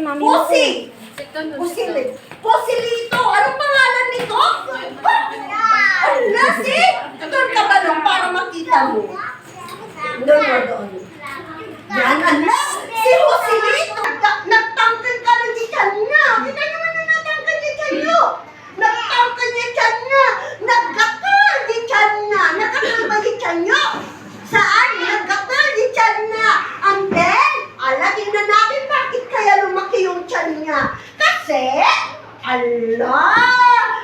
mami. Pusi! Pusilito! Anong pangalan nito? Ala, si? Doon ka ba doon para makita mo? Doon. Yan, ala! Si Pusilito! Nagtangkal ka ng tiyan niya! Kita naman na natangkal yung tiyan niyo! Nagtangkal yung tiyan niya! Nagkakal yung tiyan niya! Nagkakal ba yung tiyan niyo? Saan? Nagkakal yung tiyan niya! And then, ala, tingnan natin bakit kaya lumaki yung tiyan niya. Kasi, ala,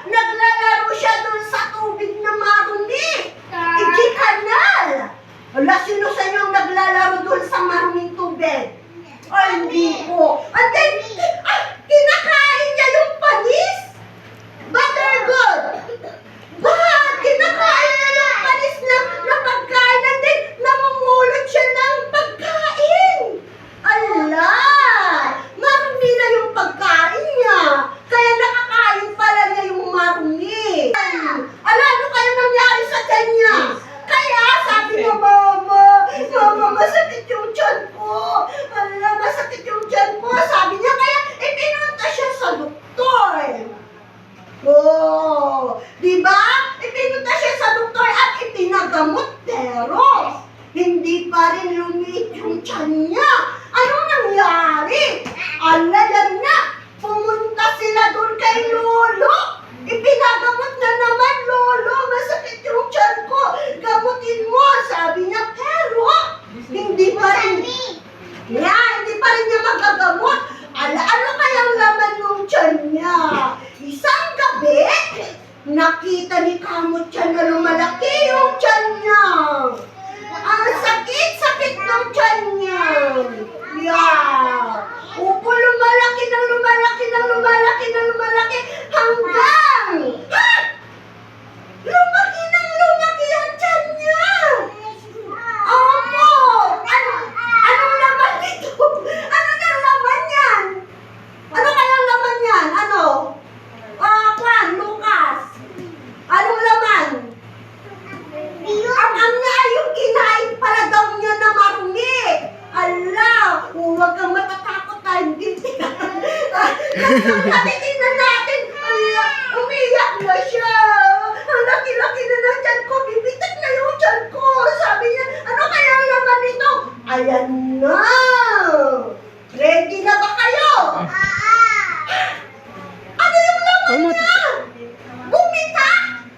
naglalaro siya doon sa tubig na marumi. Hindi kanal. Ala, sino sa inyo ang naglalaro doon sa maruming tubig? Ay, hindi po. And then, kinakain niya yung panis. Buttergood. Bakit? Kinakain niya yung panis na pagkain. And then, namumulot siya ng pagkain. Ala! Marumi na yung pagkain niya. Kaya nakakain pala niya yung marumi. Ala, ano kaya nangyari sa tiyan niya? Kaya sabi niya, Mama, masakit yung tiyan ko. Ala, masakit yung tiyan ko. Sabi niya, kaya ipinunta siya sa doktor. Oh, di ba? Ipinunta siya sa doktor at ipinagamot, pero hindi pa rin lumiit yung tiyan niya. Anong nangyari? Ala, yan na. Pumunta sila doon kay Lolo. Ipinagamot na naman, Lolo. Masakit yung tiyan ko. Gamutin mo. Sabi niya, pero hindi pa rin. Hindi pa rin niya magagamot. Ala, ano kayang laman ng tiyan niya? Isang gabi, nakita ni Kamot siya na lumalaki yung tiyan niya. Ang sakit ng tiyan niya. Yeah. Upo, lumalaki hanggang lumaki yung tiyan niya. Opo. Anong laman nito? Ano nang laman yan? Ano kayang laman yan? Ano? Juan, Lucas. Anong laman? Ang niya yung kinain pala daw niya na marumi. Ala, huwag kang matatakot tayo. Tingnan natin. Ala, umiyak na siya. Ang laki-laki na ng tiyan ko. Bibitak na yung tiyan ko. Sabi niya, ano kaya ang laman nito? Ayan na. Ready na ba kayo? Ano yung laman niya? Bumita!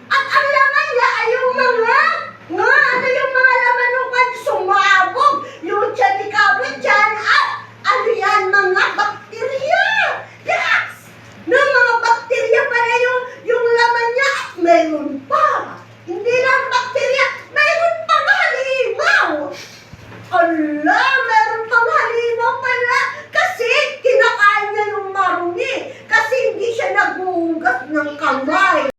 At ang laman niya ay yung ano yung mga laman nung sumabog? Yung tiyan ni Kabot dyan at ano yan, mga bakterya! Yes! Na mga bakterya pala yung laman niya at mayroon pa. Hindi lang bakterya, mayroon pang halimaw! Ala, meron pang halimaw pala kasi kinakain niya yung marumi kasi hindi siya naghuhugas ng kamay.